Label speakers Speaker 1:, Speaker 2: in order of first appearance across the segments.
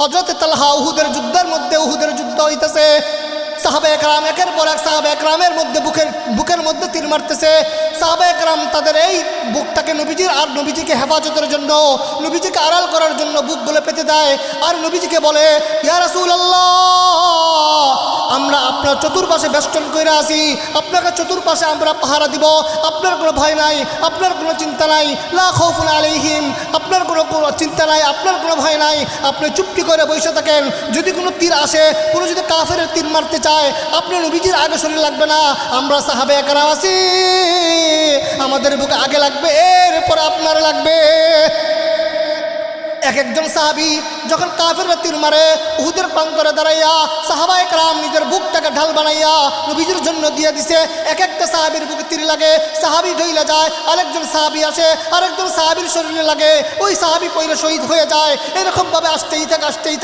Speaker 1: হযরত তালহা উহুদের যুদ্ধের মধ্যে, উহুদের যুদ্ধ হইতেছে, সাহাবা একরাম একের পর এক সাহাবা একরামের মধ্যে বুকের মধ্যে তীর মারতেছে। সাহাবা একরাম তাদের এই বুকটাকে নবীজির আর নবীজিকে হেফাজতের জন্য, নবীজিকে আড়াল করার জন্য বুকগুলো পেতে দেয় আর নবীজিকে বলে, ইয়া রাসূলুল্লাহ, আমরা আপনার চতুর্পাশে বেষ্টন করে আছি, আপনাকে চতুর্পাশে আমরা পাহারা দিব, আপনার কোনো ভয় নাই, আপনার কোনো চিন্তা নাই, লা খাউফুন আলাইহিম, আপনার কোনো চিন্তা নাই, আপনার কোনো ভয় নাই, আপনি চুপটি করে বসে থাকেন। যদি কোনো তীর আসে, কোনো যদি কাফেরের তীর মারতে চায়, আপনি নবীজির আগে শরীর লাগবে না, আমরা সাহাবে একরাম আছি, আমাদের বুকে আগে লাগবে, এরপর আপনার লাগবে। এক একজন সাহাবী যখন কাফেররা তীর মারে, উহুদের প্রান্তরে দাঁড়াইয়া সাহাবা একরাম নিজের বুকটাকে ঢাল বানাইয়া নবীজির জন্য দিয়ে দিছে। এক একটা সাহাবীর বুকে তীর লাগে, সাহাবী ঢইলা যায়, আরেকজন সাহাবী আসে, আরেকজন সাহাবীর শরীরে লাগে, ওই সাহাবী পইরে শহীদ হয়ে যায়। এরকমভাবে আসতেই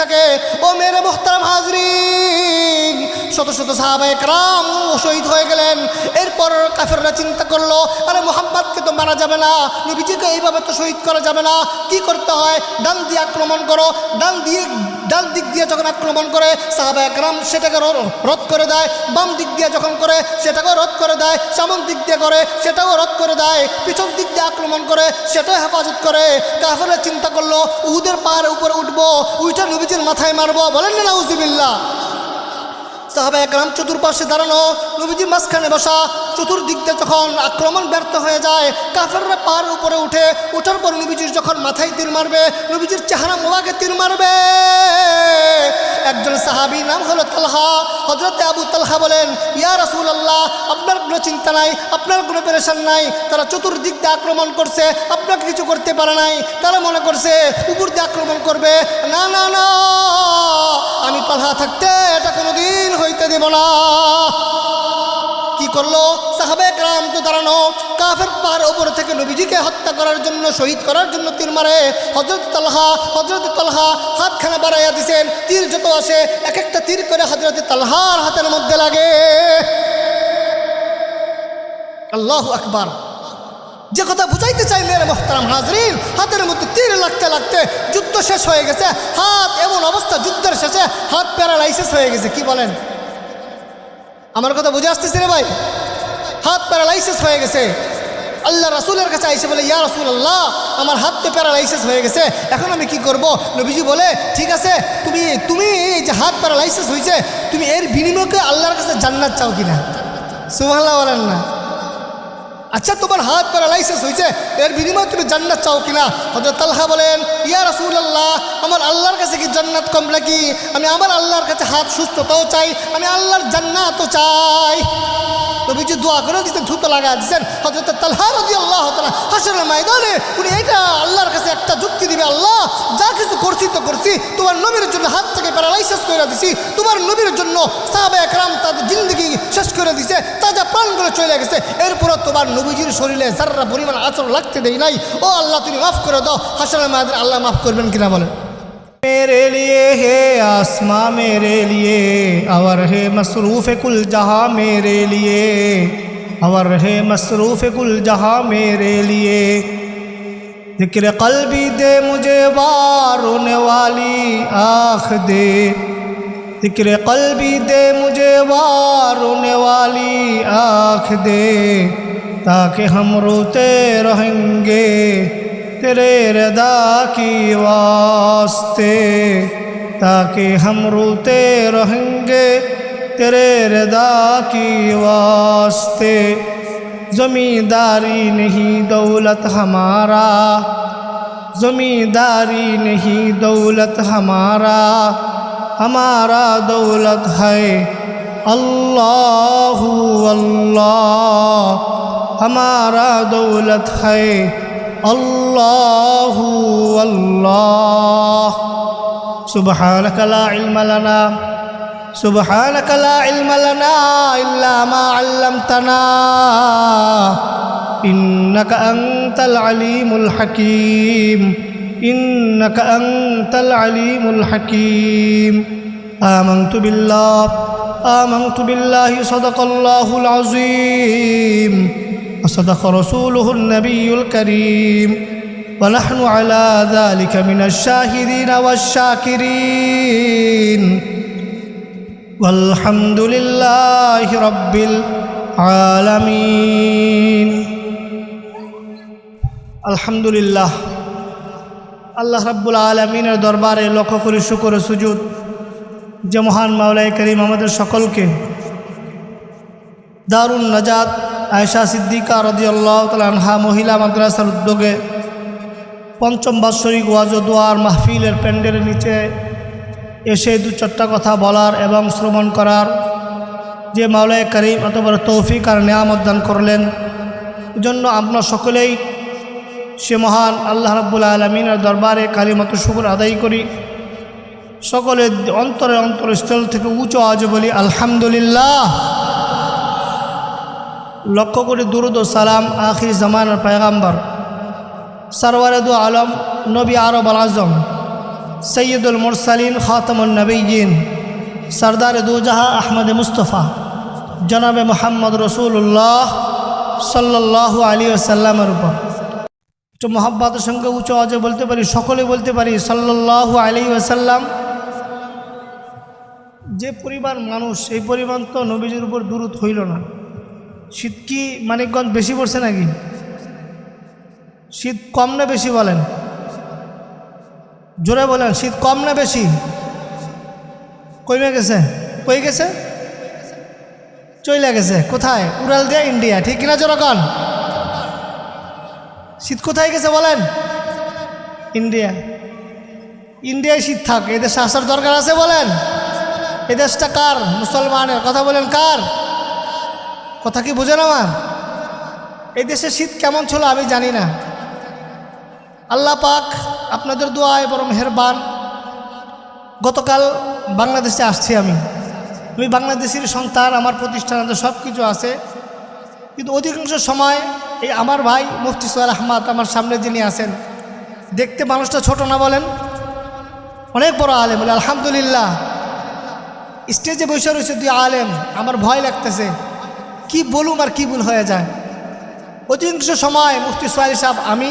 Speaker 1: থাকে। ও মেরে মুহতারাম হাজরিন, শত শত সাহাবা একরাম শহীদ হয়ে গেলেন। এরপর কাফেররা চিন্তা করলো, আরে মুহাম্মদকে তো মারা যাবে না, নবীজিকে এইভাবে তো শহীদ করা যাবে না, কি করতে হয়, ডান দিয়ে আক্রমণ করো। ডান দিক দিয়ে যখন আক্রমণ করে সাহাবা একরাম সেটাকে রদ করে দেয়, বাম দিক দিয়ে যখন করে সেটাকেও রদ করে দেয়, সামন দিক দিয়ে করে সেটাও রদ করে দেয়, পিছন দিক দিয়ে আক্রমণ করে সেটাও হেফাজত করে। কাফেররা চিন্তা করলো, উহুদের পাহাড়ের উপরে উঠবো, উইটা নবীজির মাথায় মারবো, বলেন না নাউজুবিল্লাহ। সাহাবা একরাম চতুর্পাশে দাঁড়ানো, নবীজি মাঝখানে বসা। চতুর্দিক দিয়ে যখন আক্রমণ ব্যর্থ হয়ে যায়, কাফেররা পাহাড়ের উপরে ওঠার পর নবীজির যখন মাথায় তীর মারবে, নবীজির চেহারা মোবাকে তীর মারবে। একজন সাহাবী নাম হলো তালহা, হযরতে আবু তালহা বলেন, ইয়া রাসূলুল্লাহ, আপনার কোনো চিন্তা নাই, আপনার কোনো পেরেশান নাই, তারা চতুর্দিক দিয়ে আক্রমণ করছে, আপনাকে কিছু করতে পারে নাই, তারা মনে করছে উপর দিয়ে আক্রমণ করবে। না না না, আমি তালহা থাকতে এটা কোনোদিন হইতে দেব না। কি করলো সাহাবা একরাম? তো দাঁড়ানো, কাফের পাহাড়ের উপর থেকে নবীজিকে হত্যা করার জন্য, শহীদ করার জন্য তীর মারে। হযরত তালহা হাতখানা বাড়াইয়া দিছেন, তীর যত আসে এক একটা তীর করে হযরত তালহার হাতের মধ্যে লাগে। আল্লাহু আকবার। যে কথা বুঝাইতে চাই মেরে মুহতারাম হাজরিন, হাতের মধ্যে তীর লাগতে লাগতে যুদ্ধ শেষ হয়ে গেছে, হাত এমন অবস্থা, যুদ্ধের শেষে হাত প্যারালাইসিস হয়ে গেছে। কি বলেন? আমার কথা বুঝে আসতেছে রে ভাই? হাত প্যারালাইসিস হয়ে গেছে। আল্লাহ রাসূলের কাছে আইসে বলে, ইয়া রাসূলুল্লাহ, আমার হাত তো প্যারালাইসিস হয়ে গেছে, এখন আমি কি করব? নবীজি বলে, ঠিক আছে, তুমি এই যে হাত প্যারালাইসিস হয়েছে, তুমি এর বিনিময়ে আল্লাহর কাছে জান্নাত চাও কিনা? সুবহানাল্লাহ বলেন না? আচ্ছা, তোমার হাত প্যারালাইসিস হয়েছে, এর বিনিময়ে তুমি জান্নাত চাও কিনা? হযরত তালহা বলেন, ইয়া রাসূলুল্লাহ, আমার আল্লাহর কাছে কি জান্নাত কম নাকি? আমি আমার আল্লাহর কাছে হাত সুস্থতাও চাই, আমি আল্লাহর জান্নাতও চাই। নবীজি দোয়া করে দিচ্ছেন, ধুতো লাগা দিচ্ছেন। হযরত তালহা রাদিয়াল্লাহু তাআলা হাশরের ময়দানে উনি এটা আল্লাহর কাছে একটা যুক্তি দিবে, আল্লাহ যা কিছু করছি তো করছি, তোমার নবীর জন্য হাত থেকে প্যারালাইসিস করে দিছি, তোমার নবীর জন্য সাহাবা একরাম তাদের জিন্দগি শেষ করে দিছে, তাজা প্রাণগুলো চলে গেছে, এরপরও তোমার নবীজির শরীরে যারা পরিমাণ আচর লাগতে দেই নাই, ও আল্লাহ তুমি মাফ করে দাও। হাশরের ময়দানে আল্লাহ মাফ করবেন কিনা বলেন?
Speaker 2: मेरे लिए है आसमां मेरे लिए, और है मसरूफ़ कुल जहाँ मेरे लिए, और है मसरूफ़ कुल जहाँ मेरे लिए। ज़िक्र क़ल्बी दे मुझे वार रोने वाली आँख दे, ज़िक्र क़ल्बी दे मुझे वार रोने वाली आँख दे, ताकि हम रोते रहेंगे तेरे रदा की वास्ते, ताकि हम रोते रहेंगे तेरे रदा की वास्ते। ज़मींदारी नहीं दौलत हमारा, ज़मींदारी नहीं दौलत हमारा, हमारा दौलत है अल्लाहु अल्लाह, हमारा दौलत है अल्लाहु अल्लाह। सुब्हानक ला इल्म लना, सुब्हानक ला इल्म लना इल्ला मा अल्लमतना, इन्नका अंतल अलीमुल हकीम, इन्नका अंतल अलीमुल हकीम। आमन्तु बिल्लाहि सदक़ल्लाहुल अज़ीम, वसदक़ रसूलुहुन नबियुल करीम, ونحن على ذلك من الشاهدين والشاكرين والحمد لله رب العالمين الحمد لله আল্লাহ রাব্বুল আলামিনের দরবারে লক্ষ করে শুকর ও সুজুদ যে মহান মাওলাই করিম আমাদের সকলকে দারুন নাজাত আয়েশা সিদ্দিকা রাদিয়াল্লাহু তাআলা আনহা মহিলা মাদ্রাসার উদ্যোগে পঞ্চম বাৎসরিক ওয়াজ ও দোয়ার মাহফিলের প্যান্ডেলের নিচে এসে দু চারটা কথা বলার এবং শ্রবণ করার যে মাওলাই করিম এত বড় তৌফিক আর নিয়ামত দান করলেন এজন্য আমরা সকলেই সে মহান আল্লাহ রাব্বুল আলামিনের দরবারে কালিমাতু শুকর আদায় করি সকলে অন্তরস্থল থেকে উঁচু আওয়াজে বলি আলহামদুলিল্লাহ লক্ষ্য করে দুরুদ ও সালাম আখির জামানার পয়গাম্বর সরওয়ারে দু আলম নবী আরব আল আজম সৈয়দুল মুরসালিন খাতামুন নবিয়্যিন সরদার দু জাহা আহমদ মুস্তফা জনাবে মুহাম্মদ রাসূলুল্লাহ সাল্লাল্লাহু আলাইহি ওয়াসাল্লামের উপর একটু মহব্বতের সঙ্গে উঁচু আওয়াজে বলতে পারি, সকলে বলতে পারি সাল্লাল্লাহু আলাইহি ওয়াসাল্লাম। যে পরিমাণ মানুষ এই পরিমাণ তো নবীজির উপর দুরূদ হইল না। শীত কি মানিকগঞ্জ বেশি পড়ছে নাকি? শীত কম না বেশি বলেন, জোরে বলেন, শীত কম না বেশি? কমে গেছে? কই গেছে? চলে গেছে কোথায়? উড়াল দিয়ে ইন্ডিয়া, ঠিক কিনা জোরকন? শীত কোথায় গেছে বলেন? ইন্ডিয়া। ইন্ডিয়ায় শীত থাক, এদেশে আসার দরকার আছে বলেন? এদেশটা কার? মুসলমানের। কথা বলেন কার? কথা কি বুঝেন আমার? এই দেশে শীত কেমন ছিল আমি জানি না। আল্লাহ পাক আপনাদের দোয়ায় বড় মেহেরবান। গতকাল বাংলাদেশে আসছি আমি বাংলাদেশের সন্তান, আমার প্রতিষ্ঠানে সব কিছু আছে, কিন্তু অধিকাংশ সময় এই আমার ভাই মুফতি সোহেল আহমদ আমার সামনে যিনি আছেন, দেখতে মানুষটা ছোট না বলেন? অনেক বড় আলেম বলে আলহামদুলিল্লাহ। স্টেজে বসে রয়েছে দুই আলেম, আমার ভয় লাগতেছে কি বলুম আর কি ভুল হয়ে যায়। অধিকাংশ সময় মুফতি সোহেল সাহেব আমি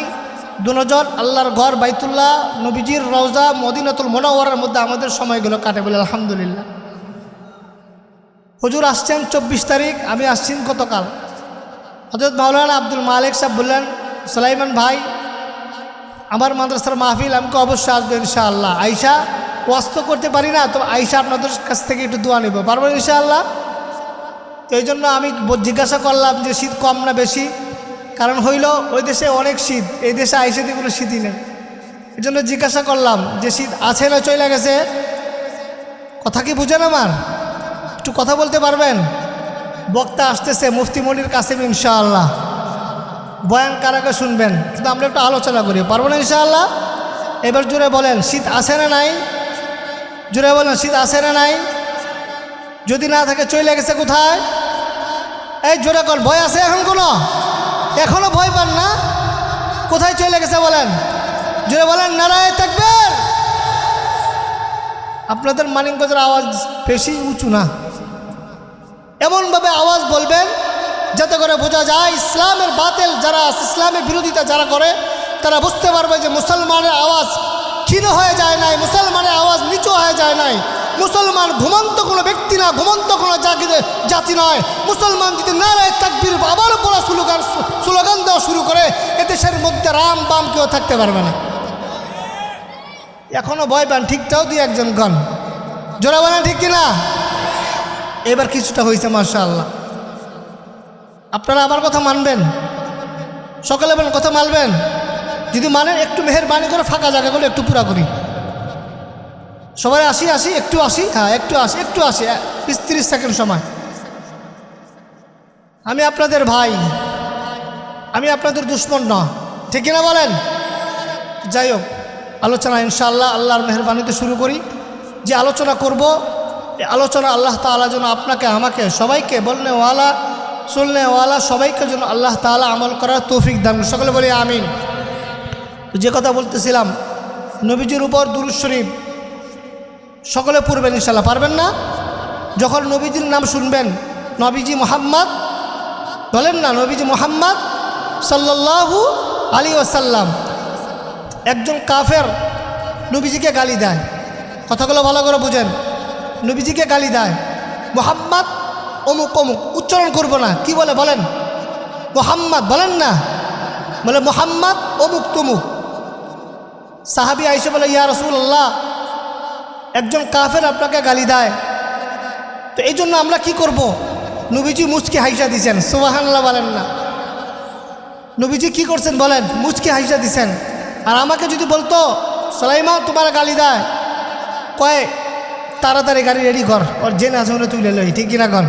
Speaker 2: দুজন আল্লাহর ঘর বাইতুল্লাহ নবীজির রওজা মদিনাতুল মুনাওয়ারার মধ্যে আমাদের সময়গুলো কাটে বলে আলহামদুলিল্লাহ। হুজুর আসছেন 24 তারিখ, আমি আসছেন গতকাল। হযরত মাওলানা আব্দুল মালিক সাহেব বললেন, সুলাইমান ভাই আমার মাদ্রাসার মাহফিল, আমাকে অবশ্যই আসবে ইনশাআল্লাহ। আয়েশা ওয়াজ তো করতে পারি না, তো আয়েশা আপনাদের কাছ থেকে একটু দোয়া নেব, পারবো ইনশাআল্লাহ? তো এই জন্য আমি জিজ্ঞাসা করলাম যে শীত কম না বেশি, কারণ হইল ওই দেশে অনেক শীত, এই দেশে আইসে দিয়ে কোনো শীতই নেই। এই জন্য জিজ্ঞাসা করলাম যে শীত আছে না চলে গেছে? কথা কি বুঝেন আমার? একটু কথা বলতে পারবেন? বক্তা আসতেছে মুফতি মনির কাসিম ইনশাআল্লাহ, বয়ান কারাকে শুনবেন, কিন্তু আমরা একটু আলোচনা করি, পারবো না ইনশাআল্লাহ? এবার জোরে বলেন শীত আছে না নাই? জোরে বলেন শীত আছে না নাই? যদি না থাকে চলে গেছে কোথায়? এই জোরে কর, ভয় আছে এখন কোনো? এখনো ভয় পান না? কোথায় চলে গেছে বলেন? জোরে বলেন নারায়ে তাকবীর। আপনাদের মানিকগঞ্জের আওয়াজ বেশি উঁচু না, এমনভাবে আওয়াজ বলবেন যাতে করে বোঝা যায় ইসলামের বাতিল যারা, ইসলামের বিরোধিতা যারা করে তারা বুঝতে পারবে যে মুসলমানের আওয়াজ ক্ষীণ হয়ে যায় নাই, মুসলমানের আওয়াজ নিচু হয়ে যায় নাই। মুসলমান ঘুমন্ত কোনো ব্যক্তি না, ঘুমন্ত কোনো জাতি নয়। মুসলমান যদি নারায়ে তাকবীর আবার বড় স্লোগান দেওয়া শুরু করে, এদেশের মধ্যে রাম বাম কেউ থাকতে পারবে না। এখনো ভয় পান, ঠিকটাও দিয়ে একজন গণ জোরা বানান, ঠিক কিনা? এবার কিছুটা হয়েছে মাশাআল্লাহ। আপনারা আমার কথা মানবেন? সকালে বলেন কথা মানবেন? যদি মানেন একটু মেহেরবানি করে ফাঁকা জায়গাগুলো একটু পুরা করি। সবাই আসি একটু আসি, হ্যাঁ একটু আসি 30 সেকেন্ড সময়। আমি আপনাদের ভাই, আমি আপনাদের দুশ্মন না, ঠিক কিনা বলেন? যাই হোক, আলোচনা ইনশাআল্লাহ আল্লাহর মেহেরবানিতে শুরু করি। যে আলোচনা করব, এই আলোচনা আল্লাহ তাআলা যেন আপনাকে আমাকে সবাইকে বলনে ওয়ালা শুননে ওয়ালা সবাইকে যেন আল্লাহ তাআলা আমল করার তৌফিক দান। সকলে বলি আমিন। যে কথা বলতেছিলাম, নবীজির উপর দুরূদ শরীফ সকলে পড়বেন ইনশাআল্লাহ, পারবেন না? যখন নবীজির নাম শুনবেন, নবীজি মুহাম্মদ বলেন না, নবীজি মুহাম্মদ সাল্লাল্লাহু আলাইহি ওয়াসাল্লাম। একজন কাফের নবীজিকে গালি দেয়, কথাগুলো ভালো করে বুঝেন, নবীজিকে গালি দেয়, মোহাম্মদ অমুক অমুক, উচ্চারণ করবো না, কি বলে বলেন, মোহাম্মদ বলেন না, বলে মোহাম্মদ অমুক তমুক। সাহাবী আয়েশা বলে, ইয়া রাসূলুল্লাহ, একজন কাফের আপনাকে গালি দেয়, তো এই জন্য আমরা কি করব? নবীজি মুচকি হাইসা দিছেন, সুবহানাল্লাহ বলেন না। নবীজি কি করছেন বলেন? মুচকি হাইসা দিছেন। আর আমাকে যদি বলতো সুলাইমান তোমার গালি দেয়, কয় তাড়াতাড়ি গাড়ি রেডি কর, ওর জেনে আছে ওনে তুলে লই, ঠিক কিনা কর।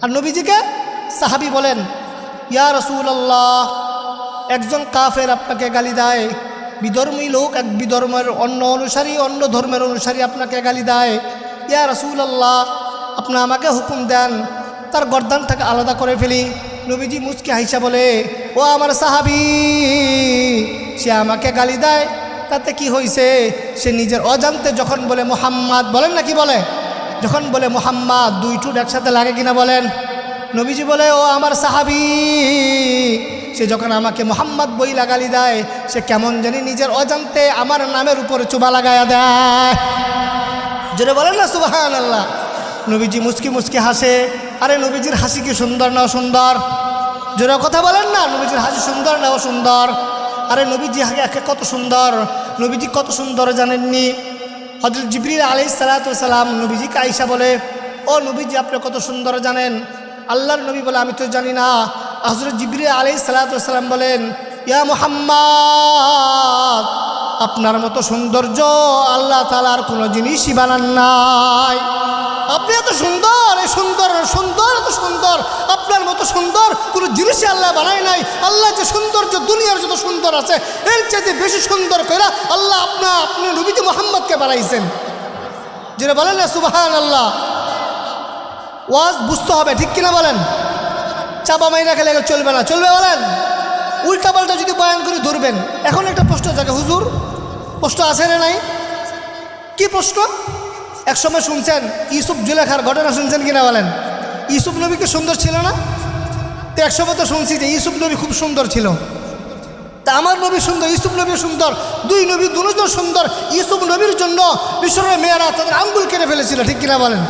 Speaker 2: আর নবীজিকে সাহাবী বলেন, ইয়া রাসূলুল্লাহ, একজন কাফের আপনাকে গালি দেয়, বিধর্মী লোক এক বিধর্মের অন্য অনুসারী অন্য ধর্মের অনুসারী আপনাকে গালি দেয়, ইয়া রাসূলুল্লাহ, আপনি আমাকে হুকুম দেন তার গর্দানটাকে আলাদা করে ফেলি। নবীজি মুচকি হাইসা বলে, ও আমার সাহাবী, সে আমাকে গালি দেয়, তাতে কি হয়েছে? সে নিজের অজান্তে যখন বলে মুহাম্মদ, বলেন না কি বলে, যখন বলে মুহাম্মদ, দুই ঠোঁট একসাথে লাগে কিনা বলেন? নবীজি বলে, ও আমার সাহাবী, সে যখন আমাকে মুহাম্মদ বইলা গালি দেয়, সে কেমন জানি নিজের অজান্তে আমার নামের উপরে চুবা লাগায়া দেয়। জোরে বলেন না সুবহানাল্লাহ। নবীজি মুচকি মুচকি হাসে। আরে নবীজির হাসি কি সুন্দর না সুন্দর? জোরে কথা বলেন না, নবীজির হাসি সুন্দর না সুন্দর? আরে নবীজি একে কত সুন্দর, নবীজি কত সুন্দর জানেননি? হযরত জিবরিল আলাইহিস সালাতু ওয়াস সালাম নবীজিকে আয়েশা বলে, ও নবীজি আপনি কত সুন্দর জানেন? আল্লাহর নবী বলে, আমি তো জানি না। হযরত জিবরিল আলাইহিস সালাতু ওয়াস সালাম বলেন, ইয়া মুহাম্মদ, আপনার মতো সৌন্দর্য আল্লাহ তাআলার কোনো জিনিসই বানান নাই। আপনি এত সুন্দর, এই সুন্দর সুন্দর এত সুন্দর, আপনার মতো সুন্দর কোনো জিনিসই আল্লাহ বানায় নাই। আল্লাহ যে সৌন্দর্য দুনিয়ার যত সুন্দর আছে, এর চাইতে বেশি সুন্দর করে আল্লাহ আপনি নবীজি মুহাম্মদকে বানাইছেন। যেটা বলেন না সুবহানাল্লাহ। ওয়াজ বুঝতে হবে, ঠিক কিনা বলেন? চাপা মাইনা খেলে চলবে না, চলবে বলেন? উল্টা পাল্টা যদি বয়ান করে ধরবেন। এখন একটা প্রশ্ন জাগে, হুজুর প্রশ্ন আছে না নাই? কি প্রশ্ন? একসময় শুনছেন ইউসুফ জুলেখার ঘটনা, শুনছেন কিনা বলেন? ইউসুফ নবী কি সুন্দর ছিল না? তো একসময় তো শুনছি যে ইউসুফ নবী খুব সুন্দর ছিল। তা আমার নবী সুন্দর, ইউসুফ নবী সুন্দর, দুই নবী দুজন সুন্দর। ইউসুফ নবীর জন্য মিশরের মেয়েরা তাদের আঙ্গুল কেটে ফেলেছিল, ঠিক কিনা বলেন?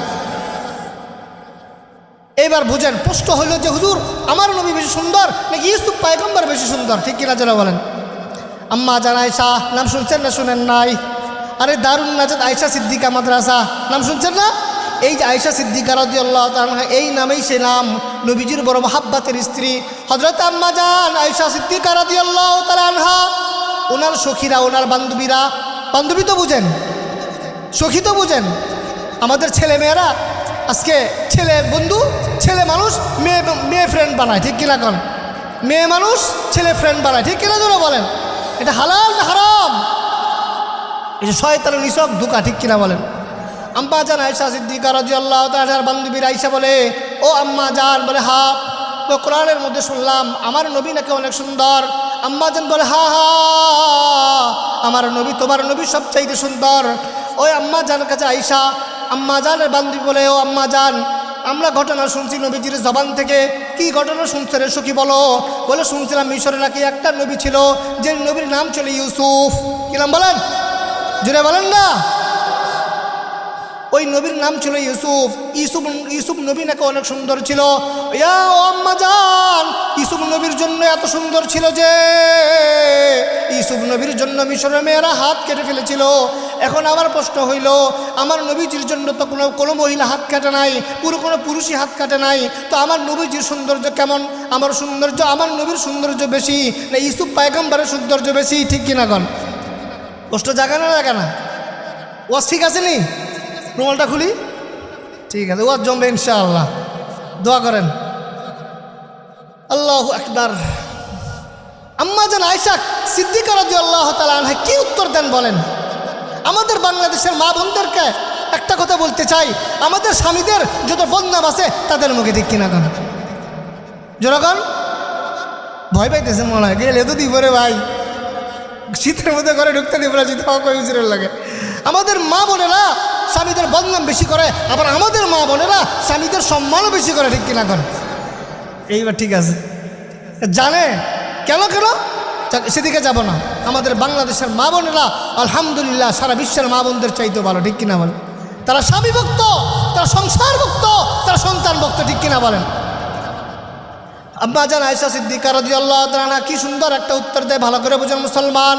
Speaker 2: এইবার বুঝেন, প্রশ্ন হইল যে হুজুর আমার নবী বেশি সুন্দর নাকি ইউসুফ পয়গম্বর বেশি সুন্দর, ঠিক কিনা যারা বলেন? আম্মা জান আয়েশা, নাম শুনছেন না শুনেন নাই? আরে দারুন নাজাত আয়েশা সিদ্দিকা মাদ্রাসা, নাম শুনছেন না? এই যে আয়েশা সিদ্দিকা রাদিয়াল্লাহু তাআলা আনহা, এই নামেই সে নাম। নবীজির বড় মহাব্বতের স্ত্রী হযরত আম্মা জান আয়েশা সিদ্দিকা রাদিয়াল্লাহু তাআলা আনহা, ওনার সখীরা, ওনার বান্ধবীরা, বান্ধবী তো বুঝেন, সখী তো বুঝেন। আমাদের ছেলে মেয়েরা আজকে ছেলে বন্ধু, ছেলে মানুষ মেয়ে ফ্রেন্ড বানায়, ঠিক কিনা কন? মেয়ে মানুষ ছেলে ফ্রেন্ড বানায়, ঠিক কিনা জোরে বলেন? এটা হালাল না হারাম? এটা শয়তানের নিছক ধোঁকা, ঠিক কিনা বলেন? আম্মা জান আয়েশা সিদ্দিকা রাদিয়াল্লাহু তাআলার বান্ধবী আয়েশা বলে, ও আম্মা জান, বলে হা, তো কোরআনের মধ্যে শুনলাম আমার নবী নাকি অনেক সুন্দর। আম্মা জান বলে, হা হা, আমার নবী তোমার নবী সবচাইতে সুন্দর। ওই আম্মা জানের কাছে আয়েশা, আম্মা জানের বান্ধবী বলে, ও আম্মা জান, আমরা ঘটনা শুনছি নবীজির জবান থেকে। কি ঘটনা শুনছে রে সখী বলো? বলে শুনছিলাম মিশরে নাকি একটা নবী ছিল, যে নবীর নাম ছিল ইউসুফ। কি নাম বলেন? জোরে বলেন না। ওই নবীর নাম ছিল ইউসুফ। ইউসুফ নবী নাকি অনেক সুন্দর ছিল। ইয়া ও আম্মা জান, ইউসুফ নবীর জন্য এত সুন্দর ছিল যে ইউসুফ নবীর জন্য মিশরের মেয়েরা হাত কেটে ফেলেছিল। এখন আমার প্রশ্ন হইল, আমার নবীজির জন্য তো কোনো মহিলা হাত কাটে নাই, কোনো পুরুষই হাত কাটে নাই, তো আমার নবীজির সৌন্দর্য কেমন? আমার নবীর সৌন্দর্য বেশি না ইউসুফ পয়গম্বরের সৌন্দর্য বেশি, ঠিক কিনা কন? কষ্ট জাগে না লাগে না? ওয়াজ ঠিক আছে নি? রুমালটা খুলি, ঠিক আছে, ওয়াজ জমবে ইনশাআল্লাহ। দোয়া করেন। আল্লাহু আকবার। আম্মা জান আয়েশা সিদ্দিকা রাদিয়াল্লাহু তাআলা আনহা কি উত্তর দেন বলেন? আমাদের বাংলাদেশের মা বোনদেরকে একটা কথা বলতে চাই, আমাদের স্বামীদের যত বদনাম আছে তাদের মুখে, ঠিক কিনা কন? জনগণ ভয় পাইতেছে মনে হয়, গেলে তো দিব রে ভাই, শীতের মধ্যে ঘরে ঢুকতে দিব না, যদি কয়েক লাগে। আমাদের মা বোনেরা স্বামীদের বদনাম বেশি করে, আবার আমাদের মা বোনেরা স্বামীদের সম্মানও বেশি করে, ঠিক কিনা কন? এইবার ঠিক আছে। জানে কেন? সেদিকে যাব না। আমাদের বাংলাদেশের মা বোনেরা আলহামদুলিল্লাহ সারা বিশ্বের মা বোনদের চাইতে ভালো, ঠিক কিনা বলেন? তারা স্বামী ভক্ত, তারা সংসার ভক্ত, তারা সন্তান ভক্ত, ঠিক কিনা বলেন? আম্মা জান আয়েশা সিদ্দিকা রাদিয়াল্লাহু তাআলা আনহা কি সুন্দর একটা উত্তর দেয়, ভালো করে বুঝেন মুসলমান।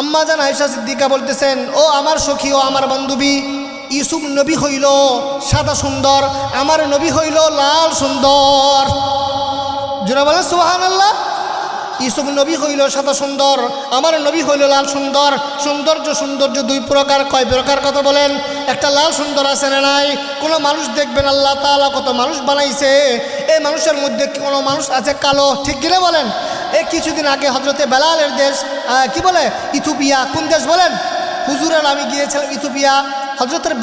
Speaker 2: আম্মা জান আয়েশা সিদ্দিকা বলতেছেন, ও আমার সখী, ও আমার বান্ধবী, ইউসুফ নবী হইল সাদা সুন্দর, আমার নবী হইল লাল সুন্দর। যারা বলেন সুবহানাল্লাহ। ইউসুফ নবী হইল সাদা সুন্দর, আমার নবী হইল লাল সুন্দর। সৌন্দর্য দুই প্রকার, কয় প্রকার কথা বলেন? একটা লাল সুন্দর আছে না নাই? কোনো মানুষ দেখবেন আল্লাহ তাআলা কত মানুষ বানাইছে, এই মানুষের মধ্যে কোনো মানুষ আছে কালো, ঠিক কিনা বলেন? এই কিছুদিন আগে হজরতে বেলালের দেশ কি বলে ইথিওপিয়া, কোন দেশ বলেন? হুজুরের আমি গিয়েছিলাম ইথিওপিয়া। হজরতের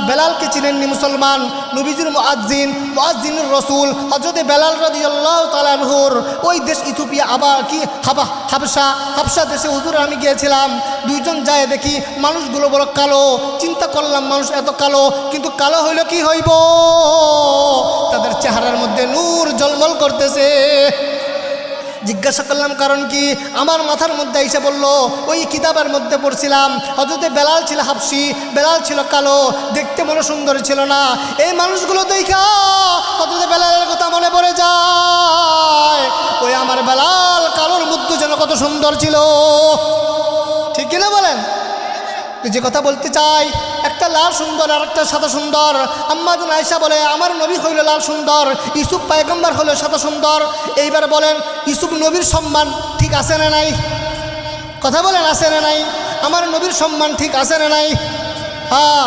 Speaker 2: বেলালকে চিনেননি মুসলমান? নবীজির মুআজ্জিনুর রসুল হজরতে বেলাল রাদিয়াল্লাহু তাআলা আনহুর ওই দেশ ইথিওপিয়া, আবার কি হাবশা দেশে হুজুরের আমি গিয়েছিলাম। দুইজন যায় দেখি মানুষগুলো বড় কালো। চিন্তা করলাম মানুষ এত কালো, কিন্তু কালো হইল কি হইব? তাদের চেহারার মধ্যে নূর ঝলমল করতেছে। জিজ্ঞাসা করলাম কারণ কি? আমার মাথার মধ্যে এসে বলল, ওই কিতাবের মধ্যে পড়ছিলাম হযরতে বেলাল ছিল হাবশি, বেলাল ছিল কালো, দেখতে মনে সুন্দর ছিল না। এই মানুষগুলো দেখা হযরতে বেলালের কথা মনে পড়ে যায়, ওই আমার বেলাল কালোর মধ্যে যেন কত সুন্দর ছিল, ঠিক কিনা বলেন? যে কথা বলতে চাই, একটা লাল সুন্দর আর একটা সাদা সুন্দর। আম্মা জান আয়েশা বলে, আমার নবী হইল লাল সুন্দর, ইউসুফ পয়গম্বর হলো সাদা সুন্দর। এইবার বলেন ইউসুফ নবীর সম্মান ঠিক আছে না নাই? কথা বলেন আছে না নাই? আমার নবীর সম্মান ঠিক আছে না নাই? হ্যাঁ।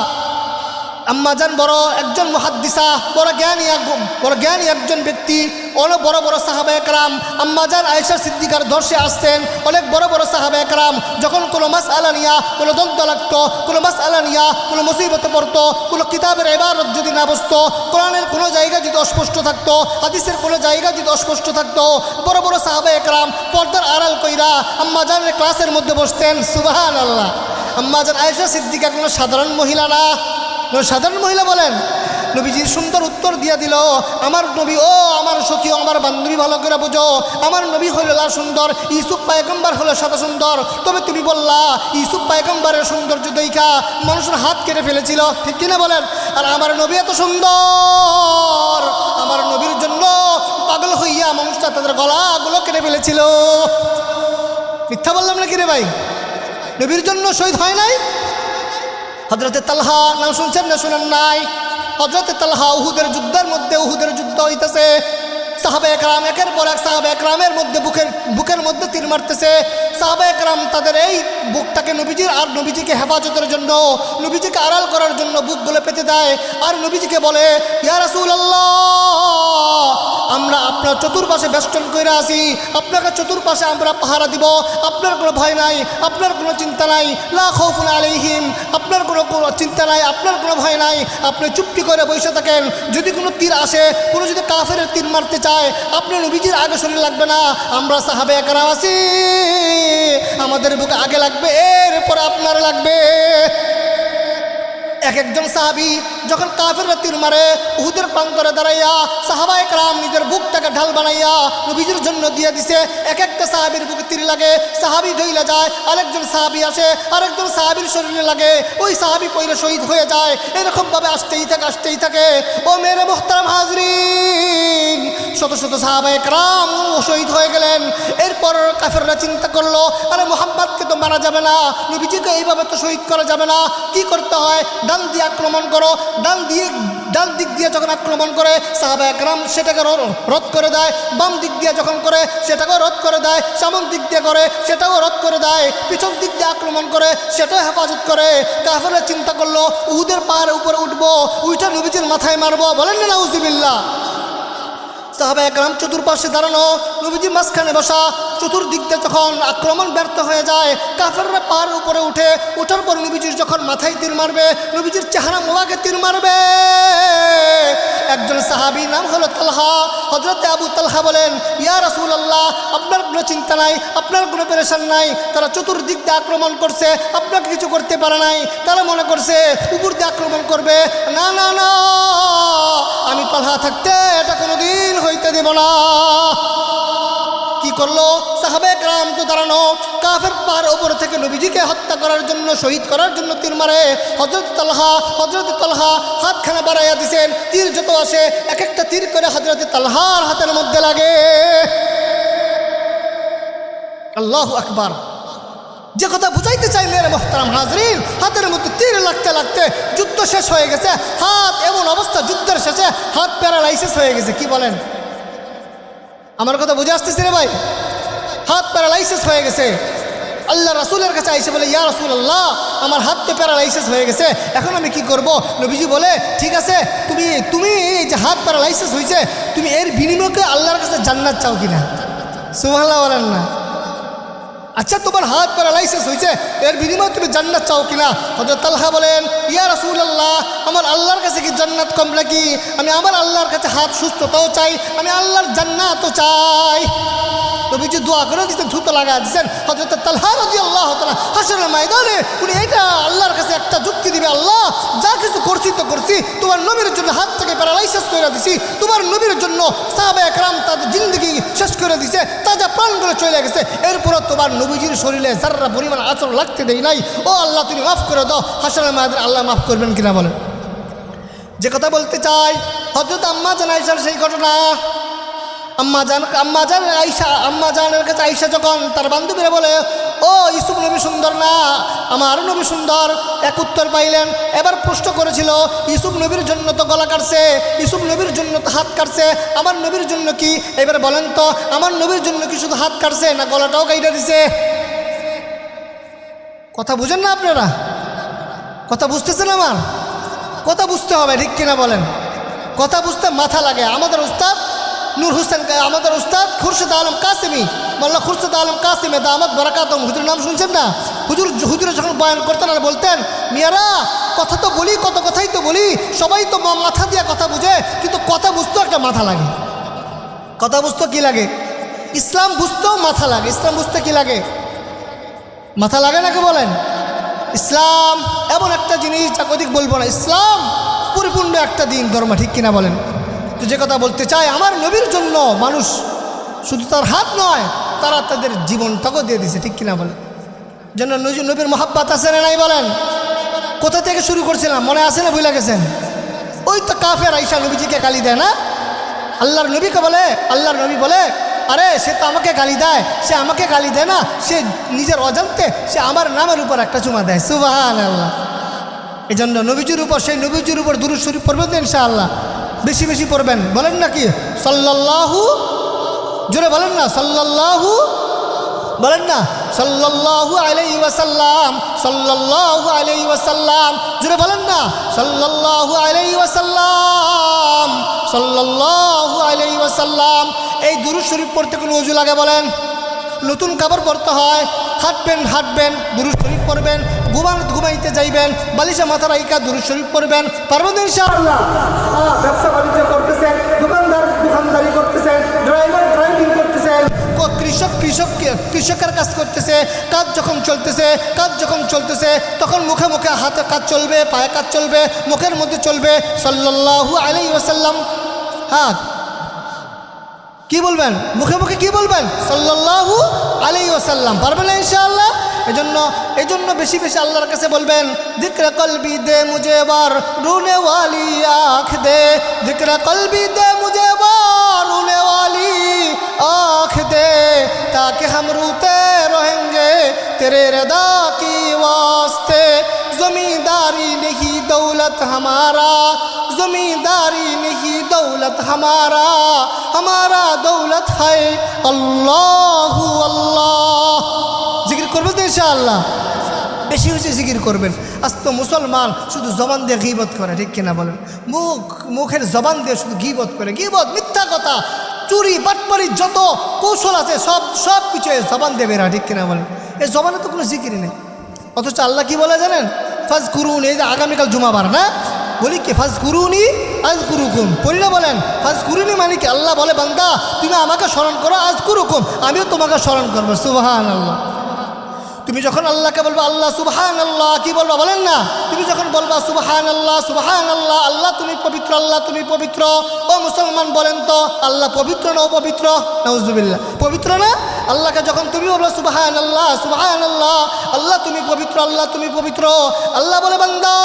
Speaker 2: আম্মা জান বড় একজন মুহাদ্দিসা, বড় জ্ঞানী একজন ব্যক্তি, অনেক বড় বড় সাহাবায়ে কেরাম আম্মা জান আয়েশা সিদ্দিকার দর্শে আসতেন। অনেক বড় বড় সাহাবায়ে কেরাম যখন কোনো মাসআলা নিয়া কোনো দ্বন্দ্ব লাগতো, কোনো মাসআলা নিয়া কোনো মুসিবতে পড়তো, কোনো কিতাবের ইবারত যদি না বুঝতো, কোরআনের কোনো জায়গা যদি অস্পষ্ট থাকতো, হাদিসের কোনো জায়গা যদি অস্পষ্ট থাকতো, বড় বড় সাহাবায়ে কেরাম পর্দার আড়াল কইরা আম্মা জানের ক্লাসের মধ্যে বসতেন। সুবহানাল্লাহ। আম্মা জান আয়েশা সিদ্দিকা কোনো সাধারণ মহিলা না, সাধারণ মহিলা বলেন। নবীজির সুন্দর উত্তর দিয়া দিল, আমার নবী, ও আমার সখী, আমার বান্ধবী, ভালো করে বুঝো, আমার নবী হইল লাল সুন্দর, ইউসুফ পয়গম্বর হলো সাদা সুন্দর। তবে তুমি বললা ইউসুফ পয়গম্বরের সৌন্দর্য দেখা মানুষের হাত কেটে ফেলেছিল, ঠিক কিনা বলেন? আর আমার নবী এত সুন্দর, আমার নবীর জন্য পাগল হইয়া মানুষটা তাদের গলাগুলো কেটে ফেলেছিল। মিথ্যা বললাম নাকি রে ভাই? নবীর জন্য শহীদ হয় নাই? হযরতে তালহা নাম শুনছেন না শুনেন নাই? হযরতে তালহা উহুদের যুদ্ধের যুদ্ধ হইতেছে। সাহাবায়ে কেরাম একের পর এক সাহাবায়ে কেরামের মধ্যে বুকের মধ্যে তীর মারতেছে। সাহাবায়ে কেরাম তাদের এই বুকটাকে নবীজির আর নবীজিকে হেফাজতের জন্য, নবীজিকে আড়াল করার জন্য বুকগুলো পেতে দেয়। আর নবীজিকে বলে, ইয়া রাসূলুল্লাহ, আমরা আপনার চতুর্পাশে বেষ্টন করে আসি, আপনাকে চতুর্পাশে আমরা পাহারা দিব, আপনার কোনো ভয় নাই, আপনার কোনো চিন্তা নাই, লা খাউফুন আলাইহিম, আপনার কোনো চিন্তা নাই, আপনার কোনো ভয় নাই, আপনি চুপটি করে বসে থাকেন। যদি কোনো তীর আসে, কোনো যদি কাফেরের তীর মারতে চায়, আপনি নবীজির আগে শরীর লাগবে না, আমরা সাহাবায়ে কেরাম আছি, আমাদের বুকে আগে লাগবে, এরপরে আপনার লাগবে। এক একজন সাহাবী যখন কাফেররা তীর মারে, উহুদের প্রান্তরে দাঁড়াইয়া সাহাবায়ে কেরাম নিজের বুকটাকে ঢাল বানাইয়া নবীজির জন্য দিয়ে দিছে। এক একটা সাহাবীর বুকে তীর লাগে, সাহাবী ঢইলা যায়, আরেকজন সাহাবী আসে, আরেকজন সাহাবীর শরীরে লাগে, ওই সাহাবী পইরে শহীদ হয়ে যায়। এরকমভাবে আসতেই থাকে। ও মেরে মুহতারাম হাজরিন, শত শত সাহাবায়ে কেরাম শহীদ হয়ে গেলেন। এরপর কাফেররা চিন্তা করলো, আরে মুহাম্মদকে তো মারা যাবে না, নবীজিকে এইভাবে তো শহীদ করা যাবে না, কি করতে হয়? ডান দিয়ে আক্রমণ করো। ডান দিক দিয়ে যখন আক্রমণ করে সাহাবায়ে কেরাম সেটাকে রদ করে দেয়, বাম দিক দিয়ে যখন করে সেটাকেও রদ করে দেয়, সামন দিক দিয়ে করে সেটাও রদ করে দেয়, পিছন দিক দিয়ে আক্রমণ করে সেটাও হেফাজত করে। কাফেররা চিন্তা করলো, উহুদের পাহাড়ের উপরে উঠবো, উইটা নবীজির মাথায় মারবো, বলেন না নাউজুবিল্লাহ। সাহাবায়ে কেরাম চতুর্পাশে দাঁড়ানো, নবীজি মাঝখানে বসা। চতুর্দিক দিয়ে যখন আক্রমণ ব্যর্থ হয়ে যায়, কাফেররা পাহাড়ের উপরে ওঠার পর নবীজির যখন মাথায় তীর মারবে, নবীজির চেহারা মোবাকে তীর মারবে। একজন সাহাবী নাম হলো তালহা, হযরতে আবু তালহা বলেন, ইয়া রাসূলুল্লাহ, আপনার কোনো চিন্তা নাই, আপনার কোনো পেরেশান নাই, তারা চতুর্দিক দিয়ে আক্রমণ করছে, আপনাকে কিছু করতে পারে নাই, তারা মনে করছে উপর দিয়ে আক্রমণ করবে। না না না, আমি তালহা থাকতে এটা কোনোদিন হইতে দেব না। কি করলো সাহাবায়ে
Speaker 1: একরাম তো দাঁড়ানো, কাফের পাহাড় ওপর থেকে নবীজিকে হত্যা করার জন্য, শহীদ করার জন্য তীর মারে। হযরত তালহা হাতখানা বাড়াইয়া দিছেন, তীর যত আসে এক একটা তীর করে হযরত তালহার হাতের মধ্যে লাগে। আল্লাহু আকবার। যে কথা বুঝাইতে চাই মেরে মোহতারাম হাজরিন, হাতের মধ্যে তীর লাগতে লাগতে যুদ্ধ শেষ হয়ে গেছে, হাত এমন অবস্থা, যুদ্ধের শেষে হাত প্যারালাইসিস হয়ে গেছে। কি বলেন? আমার কথা বুঝে আসতেছে রে ভাই? হাত প্যারালাইসিস হয়ে গেছে। আল্লাহ রাসূলের কাছে আইসে বলে, ইয়া রাসূলুল্লাহ, আমার হাত তো প্যারালাইসিস হয়ে গেছে, এখন আমি কি করব? নবীজি বলে, ঠিক আছে, তুমি এই যে হাত প্যারালাইসিস হয়েছে, তুমি এর বিনিময়ে আল্লাহর কাছে জান্নাত চাও কিনা? সুবহানাল্লাহ বলেন না? আচ্ছা, তোমার হাত প্যারালাইসিস হয়েছে, এর বিনিময়ে তুমি জান্নাত চাও কিনা? হযরত তালহা বলেন, ইয়া রাসূলুল্লাহ, আমার আল্লাহর কাছে কি জান্নাত কম নাকি? আমি আমার আল্লাহর কাছে হাত সুস্থতাও চাই, আমি আল্লাহর জান্নাতও চাই। নবীজি দোয়া করে দিচ্ছেন, থুতো লাগা দিচ্ছেন। হযরত তালহা রাদিয়াল্লাহু তাআলা হাশরের ময়দানে উনি এটা আল্লাহর কাছে একটা যুক্তি দিবে, আল্লাহ যা কিছু করছি তো করছি, তোমার নবীর জন্য হাত থেকে প্যারালাইসিস করে দিছি, তোমার নবীর জন্য সাহাবায়ে একরাম তাদের জিন্দগি শেষ করে দিছে, তাজা প্রাণ করে চলে গেছে, এরপরও তোমার নবীজির শরীরে যাররা পরিমাণ আচরণ লাগতে দেয় নাই, ও আল্লাহ তুমি মাফ করে দাও। হাশরের ময়দানে আল্লাহ মাফ করবেন কিনা বলেন? যে কথা বলতে চাই, হযরত আম্মা জান আয়েশার সেই ঘটনা। আম্মাজানের কাছে আয়েশা যখন তার বান্ধবীরা বলে, ও ইউসুফ নবী সুন্দর না, আমার নবী সুন্দর, এক উত্তর পাইলেন। এবার প্রশ্ন করেছিল, ইউসুফ নবীর জন্য তো গলা কাটছে, ইউসুফ নবীর জন্য তো হাত কাটছে, আমার নবীর জন্য কি? এবার বলেন তো, আমার নবীর জন্য কি শুধু হাত কাটছে না গলাটাও কাইটা দিছে? কথা বুঝেন না আপনারা? কথা বুঝতেছেন? আমার কথা বুঝতে হবে, ঠিক কিনা বলেন? কথা বুঝতে মাথা লাগে। আমাদের উস্তাদ নূর হোসেন, আমাদের উস্তাদ খুরশেদ আলম কাসেমি, মোল্লা খুরশেদ আলম কাসেমি দামাত বারাকাতুহুম, হুজুরের নাম শুনছেন না? হুজুরে যখন বয়ান করতেন আর বলতেন, মিয়ারা কথা তো বলি, কত কথাই তো বলি, সবাই তো মাথা দিয়ে কথা বুঝে, কিন্তু কথা বুঝতেও একটা মাথা লাগে। কথা বুঝতে কি লাগে? ইসলাম বুঝতেও মাথা লাগে। ইসলাম বুঝতে কি লাগে? মাথা লাগে নাকি বলেন? ইসলাম এমন একটা জিনিস, যা অধিক বলবো না, ইসলাম পরিপূর্ণ একটা দিন ধর্ম, ঠিক কিনা বলেন? তো যে কথা বলতে চাই, আমার নবীর জন্য মানুষ শুধু তার হাত নয়, তারা তাদের জীবনটাকেও দিয়ে দিছে, ঠিক কিনা বলেন? যেন নবীর মহাব্বত আছে না নাই বলেন? কোথা থেকে শুরু করছিলাম মনে আছে না ভুলে গেছেন? ওই তো কাফের আয়েশা নবীজিকে গালি দেয় না? আল্লাহর নবীকে বলে, আল্লাহর নবী বলে, আরে সে তো আমাকে গালি দেয়, সে আমাকে গালি দেয় না, সে নিজের অজান্তে সে আমার নামের উপর একটা চুমা দেয়। সুবহানাল্লাহ। এই জন্য নবীজির উপর, সেই নবীজির উপর দুরূদ শরীফ পড়বেন তো ইনশাআল্লাহ, বেশি বেশি পড়বেন। বলেন নাকি সাল্লাল্লাহু, জোরে বলেন না সাল্লাল্লাহু, বলেন না সাল্লাল্লাহু আলাইহি ওয়াসাল্লাম, সাল্লাল্লাহু আলাইহি ওয়াসাল্লাম, জোরে বলেন না সাল্লাল্লাহু আলাইহি ওয়াসাল্লাম, সাল্লাল্লাহু আলাইহি ওয়াসাল্লাম। এই দুরূদ শরীফ পড়তে কোনো ওযু লাগে বলেন? নতুন কাপড় পরতে হয়, হাঁটবেন দুরূদ শরীফ পড়বেন, ঘুমাইতে যাইবেন বালিশে মাথা রাইকা দুরূদ শরীফ পড়বেন, পারবেন ইনশাআল্লাহ? ব্যবসা বাণিজ্য করতেছেন, দোকানদারি করতেছেন, ড্রাইভিং করতেছেন, কৃষকের কাজ করতেছে, কাজ যখন চলতেছে তখন মুখে মুখে হাতে কাজ চলবে, পায়ে কাজ চলবে, মুখের মধ্যে চলবে সাল্লাল্লাহু আলাইহি ওয়াসাল্লাম। হ্যাঁ, কি বলবেন? মুখে মুখে কি বলবেন? সাল্লাল্লাহু আলাইহি ওয়াসাল্লাম। পারবেন না ইনশাআল্লাহ? এজন্য বেশি বেশি আল্লাহর কাছে বলবেন, যিকরা কলবি দে মুঝে বার রুনে ওয়ালি আঁখ দে, যিকরা কলবি দে মুঝে বার রুনে ওয়ালি आँख दे, ताकि हम रूते रहेंगे तेरे रदा की वास्ते। जमींदारी नहीं दौलत हमारा, जमींदारी नहीं दौलत हमारा, हमारा दौलत है अल्लाह अल्लाह। जिक्र করবেন তো ইনশাআল্লাহ? বেশি বেশি জিকির করবেন। আজ তো মুসলমান শুধু জবান দিয়ে গীবত করে, ঠিক কিনা বলেন? মুখের জবান দিয়ে শুধু গীবত করে, গীবত, মিথ্যা কথা, চুরি বাটপারি, যত কৌশল আছে সব কিছু এই জবান দিয়ে বেরা, ঠিক কিনা বলেন? এই জবানে তো কোনো জিকিরই নেই। অথচ আল্লাহ কি বলে জানেন? ফাজকুরুনি, এই যে আগামীকাল জুমাবার না, বলি কি ফাজকুরুনি আযকুরুকুম, পড়ি না বলেন? ফাজকুরুনি মানে কি? আল্লাহ বলে, বান্দা তুমি আমাকে স্মরণ করো, আযকুরুকুম, আমিও তোমাকে স্মরণ করবো। সুবহানাল্লাহ। তুমি যখন আল্লাহকে বলবা আল্লাহ সুবহানাল্লাহ, কি বলবা বলেন না? তুমি যখন বলবা সুবহানাল্লাহ সুবহানাল্লাহ, আল্লাহ তুমি পবিত্র, আল্লাহ তুমি পবিত্র। ও মুসলমান বলেন তো, আল্লাহ পবিত্র না অপবিত্র? নাউজুবিল্লাহ। পবিত্র না? আল্লাহকে যখন তুমি বলবে সুবহানাল্লাহ সুবহানাল্লাহ, আল্লাহ তুমি পবিত্র, আল্লাহ তুমি পবিত্র, আল্লাহ বলে বান্দা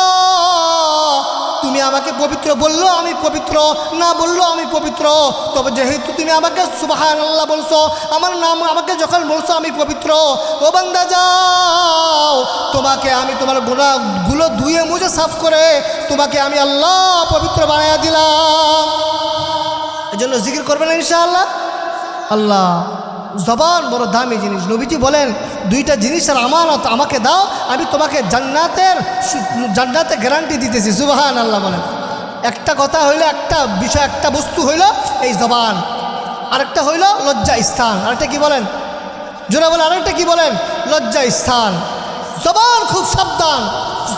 Speaker 1: তুমি আমাকে পবিত্র বললো আমি পবিত্র, না বললো আমি পবিত্র, তবে যেহেতু তুমি আমাকে সুবহানাল্লাহ বলছো, আমার নাম আমাকে যখন বলছো আমি পবিত্র, ও বান্দা যাও, তোমাকে আমি তোমার গুনাহগুলো ধুয়ে মুছে সাফ করে তোমাকে আমি আল্লাহ পবিত্র বানাইয়া দিলাম। এজন্য জিকির করবেন ইনশাআল্লাহ। আল্লাহ জবান বড় দামি জিনিস। নবীজি বলেন দুইটা জিনিসের আমানত আমাকে দাও, আমি তোমাকে জান্নাতের গ্যারান্টি দিতেছি। সুবহানাল্লাহ বলেন। একটা কথা হইল, একটা বিষয়, একটা বস্তু হইল এই জবান, আরেকটা হইল লজ্জা স্থান। আরেকটা কি বলেন? জোরে বলেন, আরেকটা কি বলেন? লজ্জা স্থান। জবান খুব সাবধান,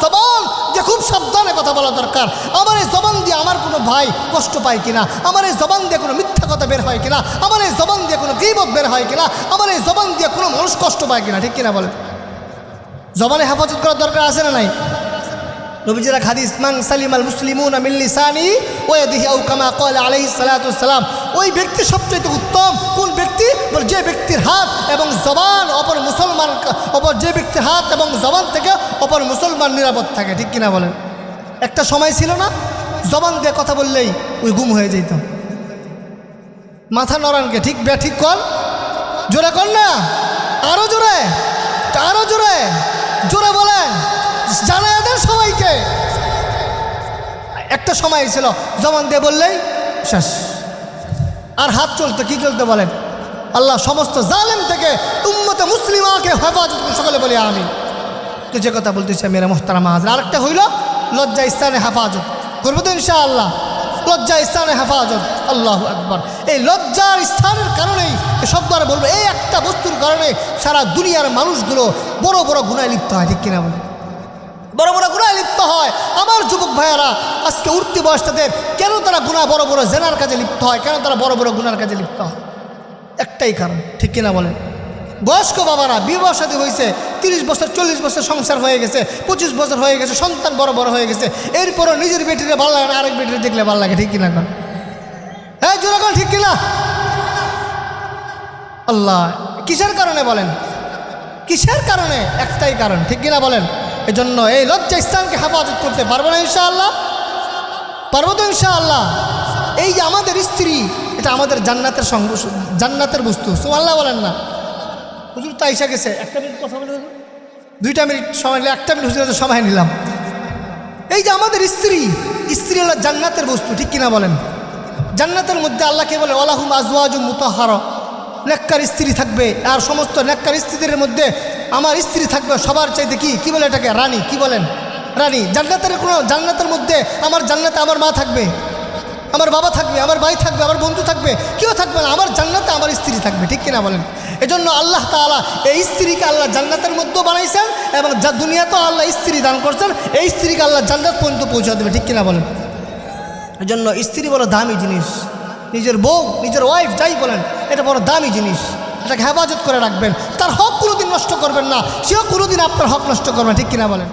Speaker 1: জবান যে খুব সাবধানে কথা বলা দরকার। আমার এই জবান দিয়ে আমার কোনো ভাই কষ্ট পায় কিনা, আমার এই জবান দিয়ে কোনো মিথ্যা কথা বের হয় কিনা, আমার এই জবান দিয়ে কোনো গীবত বের হয় কিনা, আমার এই জবান দিয়ে কোনো মানুষ কষ্ট পায় কিনা, ঠিক কিনা বলেন? জবানে হেফাজত করার দরকার আছে না নাই? নবীজির এক হাদিস, মান সালিমাল মুসলিমুনা মিন লিসানি ওয়া ইয়াদিহি আও কামা ক্বালা আলাইহিস সালাতু ওয়াসসালাম। ওই ব্যক্তি সবচেয়ে উত্তম কোন ব্যক্তি? যে ব্যক্তির হাত এবং জবান অপর মুসলমান, যে ব্যক্তির হাত এবং জবান থেকে অপর মুসলমান নিরাপদ থাকে, ঠিক কিনা বলেন? একটা সময় ছিল না জবান দিয়ে কথা বললেই ওই গুম হয়ে যেত। মাথা নড়ানকে ঠিক ঠিক কর, জোরে কর না, আরো জোরে, আরো জোরে, জোরে বলেন, জানায় দেন সবাইকে। একটা সময় ছিল জবান দিয়ে বললেই শেষ, আর হাত চলতো, কি চলতে বলেন? আল্লাহ সমস্ত জালেম থেকে উম্মতে মুসলিমাকে হেফাজত করে, সকলে বলি আমিন। তো যে কথা বলতেছে মেরা মোহতারামা হাজরা, আরেকটা হইল লজ্জা স্থানে হেফাজত করবো তো ইনশাআল্লাহ। লজ্জা স্থানে হেফাজত, আল্লাহু আকবার। এই লজ্জার স্থানের কারণেই সব দ্বারা বলবো, এই একটা বস্তুর কারণে সারা দুনিয়ার মানুষগুলো বড় বড় গুনায় লিপ্ত হয়, ঠিক কিনা বলে? বড় বড় গুনায় লিপ্ত হয়। আমার যুবক ভাইয়ারা আজকে উঠতি বয়স তাদের, কেন তারা গুনাহ বড় বড় জেনার কাজে লিপ্ত হয়, কেন তারা বড় বড় গুনার কাজে লিপ্ত হয়? একটাই কারণ, ঠিক কিনা বলেন? বয়স্ক বাবারা বিবাহ শাদী হয়েছে, 30 বছর 40 বছর সংসার হয়ে গেছে, 25 বছর হয়ে গেছে, সন্তান বড় বড় হয়ে গেছে, এরপরও নিজের বেটিরে ভালো লাগে না, আরেক বেটিরে দেখলে ভালো লাগে, ঠিক কিনা? হ্যাঁ জোরে কোন, ঠিক কিনা? আল্লাহ কিসের কারণে বলেন? কিসের কারণে? একটাই কারণ, ঠিক কিনা বলেন? এজন্য এই লজ্জা স্থানকে হেফাজত করতে পারবো না ইনশাআল্লাহ? পারবো তো ইনশাআল্লাহ? এই যে আমাদের স্ত্রী, এটা আমাদের জান্নাতের বস্তু। সুবহানাল্লাহ বলেন না? হুজুর তো আইসা গেছে, 1 মিনিট কথা বলে, 2 মিনিট সময় নিলে, 1 মিনিট হুজুরের সময় নিলাম। এই যে আমাদের স্ত্রী হলো জান্নাতের বস্তু, ঠিক কিনা বলেন? জান্নাতের মধ্যে আল্লাহকে বলে ওয়ালাহুম আজওয়াজুম মুতাহহারা, নেককার স্ত্রী থাকবে। আর সমস্ত নেককার স্ত্রীদের মধ্যে আমার স্ত্রী থাকবে সবার চাইতে কি বলে এটাকে? রানী। কি বলেন? রানী। জান্নাতের মধ্যে আমার জান্নাতে আমার মা থাকবে, আমার বাবা থাকবে, আমার ভাই থাকবে, আমার বন্ধু থাকবে, কেউ থাকবে না, আমার জান্নাতে আমার স্ত্রী থাকবে, ঠিক কিনা বলেন? এজন্য আল্লাহ তাআলা এই স্ত্রীকে আল্লাহ জান্নাতের মধ্যেও বানাইছেন, এবং যা দুনিয়াতেও আল্লাহ স্ত্রী দান করছেন, এই স্ত্রীকে আল্লাহ জান্নাত পর্যন্ত পৌঁছে দেবে, ঠিক কিনা বলেন? এজন্য স্ত্রী বড় দামি জিনিস। নিজের বউ, নিজের ওয়াইফ যাই বলেন, এটা বড় দামি জিনিস। এটাকে হেফাজত করে রাখবেন, তার হক কোনোদিন নষ্ট করবেন না, সেও কোনোদিন আপনার হক নষ্ট করবে না, ঠিক কিনা বলেন?